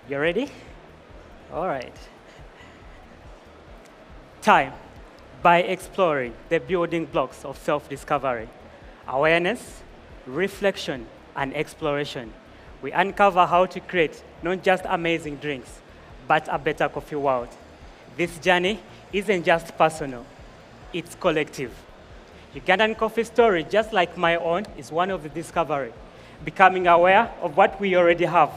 You ready? All right. Time by exploring the building blocks of self-discovery, awareness, reflection, and exploration. We uncover how to create not just amazing drinks, but a better coffee world. This journey isn't just personal, it's collective. Ugandan coffee story, just like my own, is one of the discovery, becoming aware of what we already have,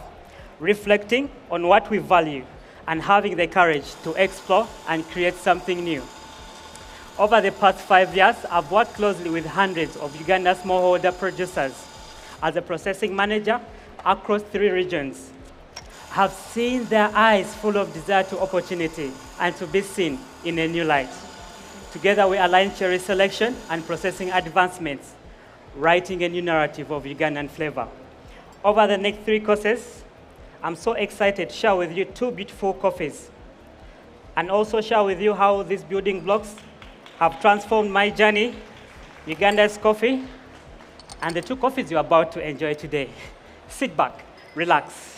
reflecting on what we value, and having the courage to explore and create something new. Over the past 5 years, I've worked closely with hundreds of Uganda smallholder producers as a processing manager across 3 regions. Have seen their eyes full of desire to opportunity and to be seen in a new light. Together we align cherry selection and processing advancements, writing a new narrative of Ugandan flavor. Over the next 3 courses, I'm so excited to share with you 2 beautiful coffees and also share with you how these building blocks have transformed my journey, Uganda's coffee, and the 2 coffees you're about to enjoy today. Sit back, relax.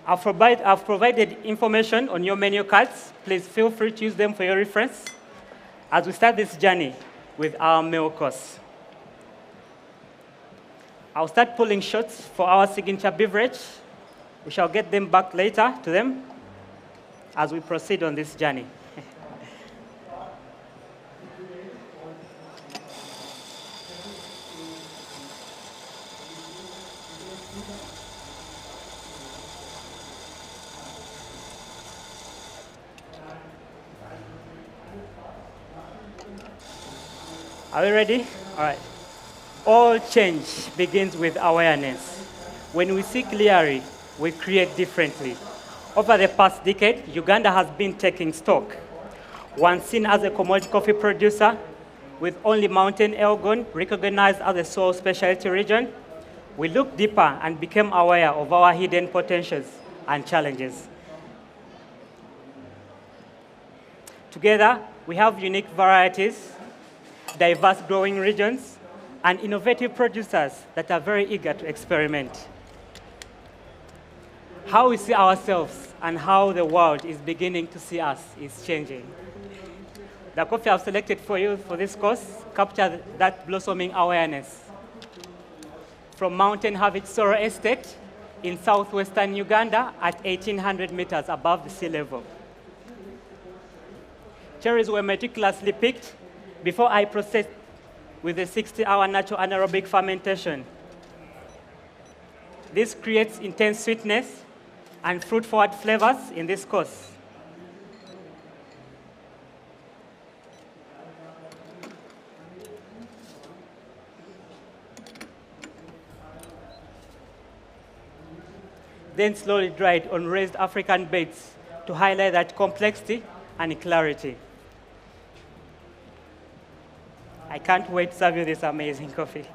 I've provided information on your menu cards. Please feel free to use them for your reference as we start this journey with our meal course. I'll start pulling shots for our signature beverage. We shall get them back later to them as we proceed on this journey. Are we ready? All right. All change begins with awareness. When we see clearly, we create differently. Over the past decade, Uganda has been taking stock. Once seen as a commodity coffee producer, with only Mountain Elgon recognized as a sole specialty region, we looked deeper and became aware of our hidden potentials and challenges. Together, we have unique varieties, diverse growing regions, and innovative producers that are very eager to experiment. How we see ourselves and how the world is beginning to see us is changing. The coffee I've selected for you for this course captures that blossoming awareness. From Mountain Harvest Sorrow Estate in southwestern Uganda at 1,800 meters above the sea level. Cherries were meticulously picked before I processed with a 60-hour natural anaerobic fermentation. This creates intense sweetness and fruit-forward flavors in this course. Then slowly dried on raised African beds to highlight that complexity and clarity. I can't wait to serve you this amazing coffee.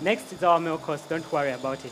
Next is our meal course. Don't worry about it.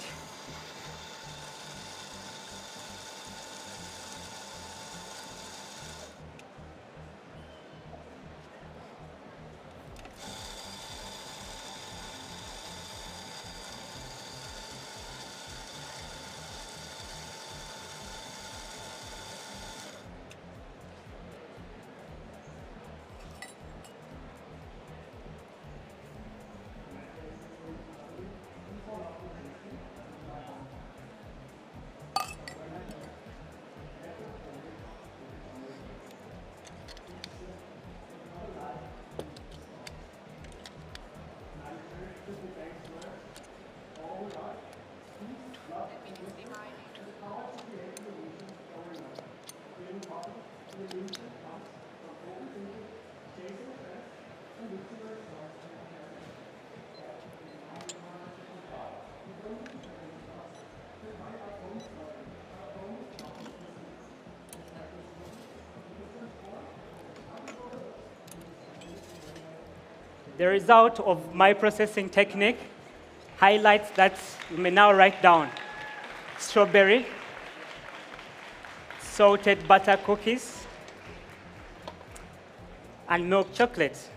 The result of my processing technique highlights that you may now write down strawberry, salted butter cookies, and milk chocolate.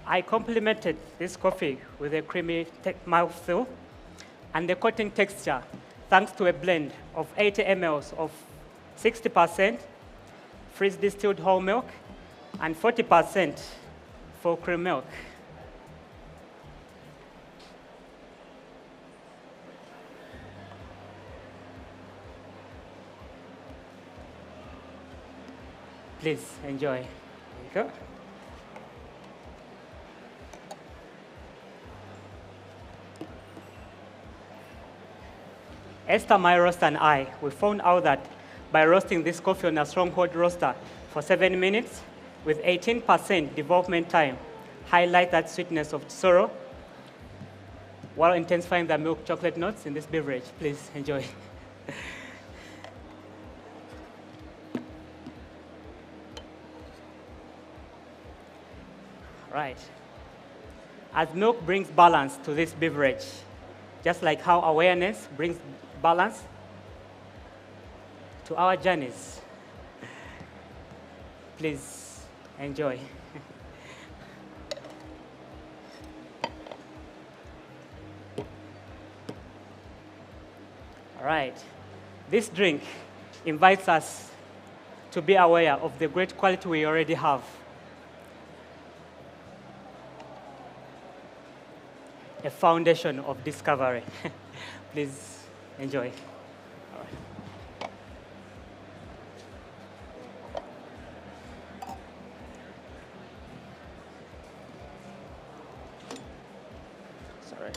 I complemented this coffee with a creamy mouthfeel and the coating texture thanks to a blend of 80 ml of 60% freeze distilled whole milk and 40% full cream milk. Please enjoy. There you go. Esther, my roaster, and I, we found out that by roasting this coffee on a stronghold roaster for 7 minutes with 18% development time, highlight that sweetness of sorrel while intensifying the milk chocolate notes in this beverage. Please enjoy. Right. As milk brings balance to this beverage, just like how awareness brings balance to our journeys. Please enjoy. All right. This drink invites us to be aware of the great quality we already have. A foundation of discovery. Please enjoy. All right. Sorry.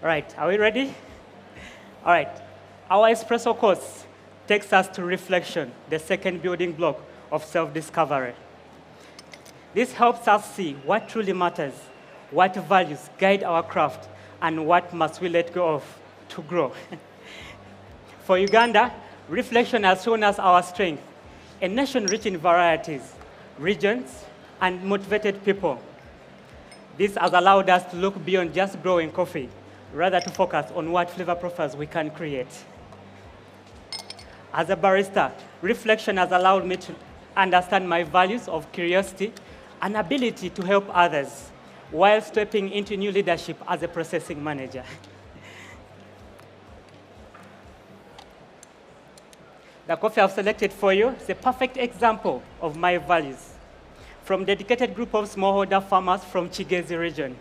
All right, are we ready? All right, our espresso course takes us to reflection, the second building block of self-discovery. This helps us see what truly matters, what values guide our craft, and what must we let go of to grow. For Uganda, reflection has shown us our strength, a nation rich in varieties, regions, and motivated people. This has allowed us to look beyond just brewing coffee, rather to focus on what flavor profiles we can create. As a barista, reflection has allowed me to understand my values of curiosity and ability to help others while stepping into new leadership as a processing manager. The coffee I've selected for you is a perfect example of my values from a dedicated group of smallholder farmers from Kiganda region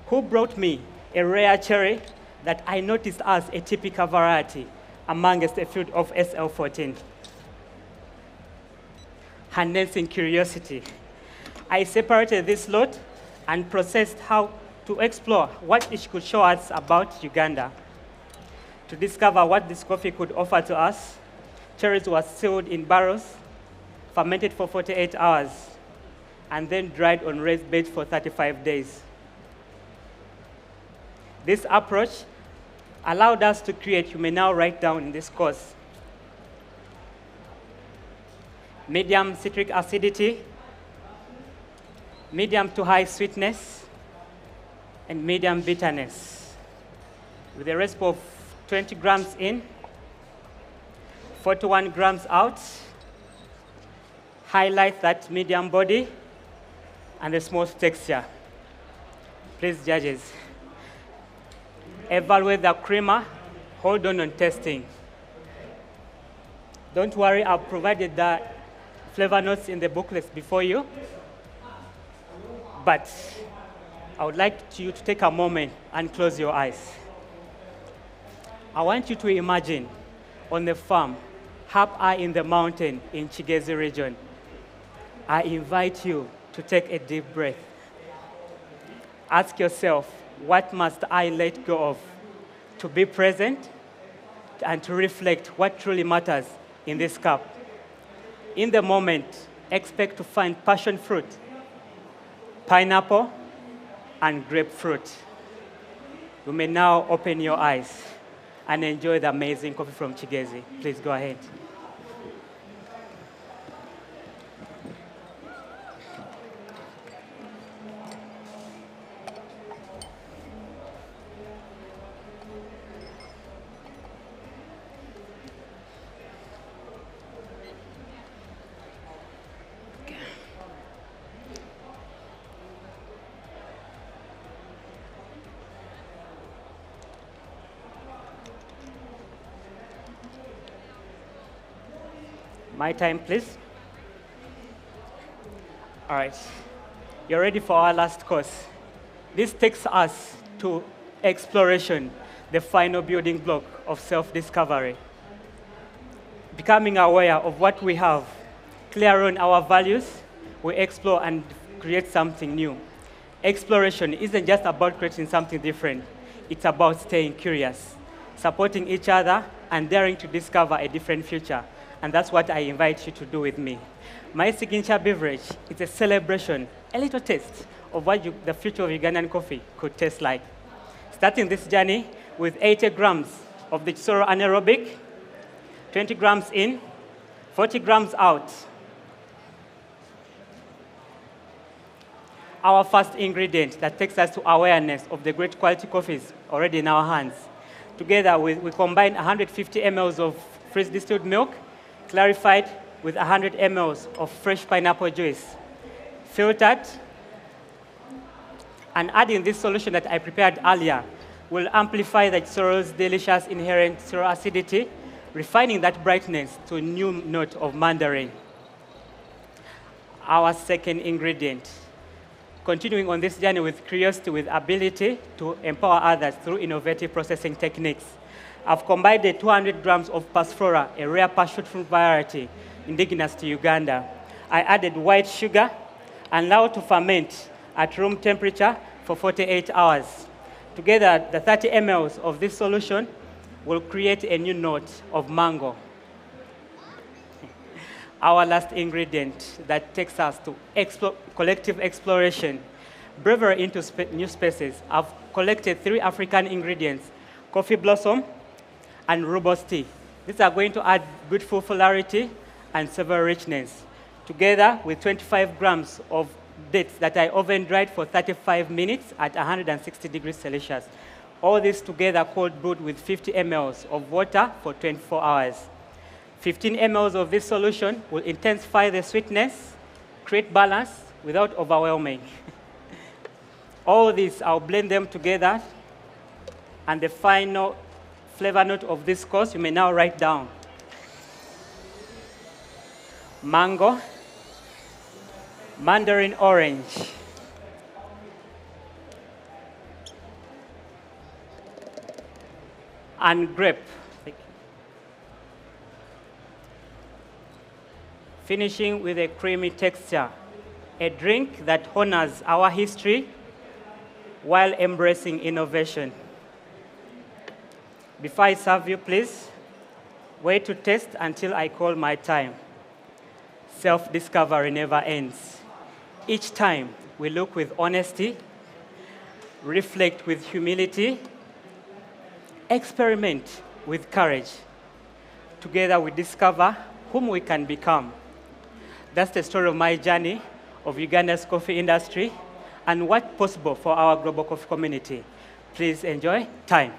who brought me a rare cherry that I noticed as a typical variety amongst a field of SL14. Harnessing curiosity, I separated this lot and processed how to explore what it could show us about Uganda. To discover what this coffee could offer to us, cherries were sealed in barrels, fermented for 48 hours, and then dried on raised beds for 35 days. This approach allowed us to create, you may now write down in this course, medium citric acidity, medium to high sweetness, and medium bitterness. With a recipe of 20 grams in, 41 grams out. Highlight that medium body and the smooth texture. Please, judges, evaluate the creamer. Hold on tasting. Don't worry, I've provided the flavor notes in the booklets before you. But I would like you to take a moment and close your eyes. I want you to imagine on the farm, up high in the mountain in Kiganda region. I invite you to take a deep breath. Ask yourself, what must I let go of to be present and to reflect what truly matters in this cup? In the moment, expect to find passion fruit, pineapple, and grapefruit. You may now open your eyes and enjoy the amazing coffee from Kiganda. Please go ahead. My time, please. All right. You're ready for our last course. This takes us to exploration, the final building block of self-discovery. Becoming aware of what we have, clear on our values, we explore and create something new. Exploration isn't just about creating something different. It's about staying curious, supporting each other, and daring to discover a different future. And that's what I invite you to do with me. My signature beverage is a celebration, a little taste of what the future of Ugandan coffee could taste like. Starting this journey with 80 grams of the Chisoro anaerobic, 20 grams in, 40 grams out. Our first ingredient that takes us to awareness of the great quality coffees already in our hands. Together, we combine 150 ml of freeze distilled milk, clarified with 100 ml of fresh pineapple juice, filtered, and adding this solution that I prepared earlier will amplify the Chisoro's delicious inherent Chisoro acidity, refining that brightness to a new note of mandarin. Our second ingredient, continuing on this journey with curiosity, with ability to empower others through innovative processing techniques. I've combined the 200 grams of Passiflora, a rare passion fruit variety indigenous to Uganda. I added white sugar and allowed to ferment at room temperature for 48 hours. Together, the 30 ml of this solution will create a new note of mango. Our last ingredient that takes us to collective exploration, bravery into new spaces. I've collected 3 African ingredients, coffee blossom and rooibos tea. These are going to add beautiful polarity and severe richness, together with 25 grams of dates that I oven dried for 35 minutes at 160 degrees Celsius. All this together cold brewed with 50 ml of water for 24 hours. 15 ml of this solution will intensify the sweetness, create balance without overwhelming. All this, I'll blend them together, and the final flavor note of this course, you may now write down. Mango, mandarin orange, and grape. Finishing with a creamy texture, a drink that honors our history while embracing innovation. Before I serve you, please, wait to taste until I call my time. Self-discovery never ends. Each time, we look with honesty, reflect with humility, experiment with courage. Together, we discover whom we can become. That's the story of my journey of Uganda's coffee industry and what's possible for our global coffee community. Please enjoy time.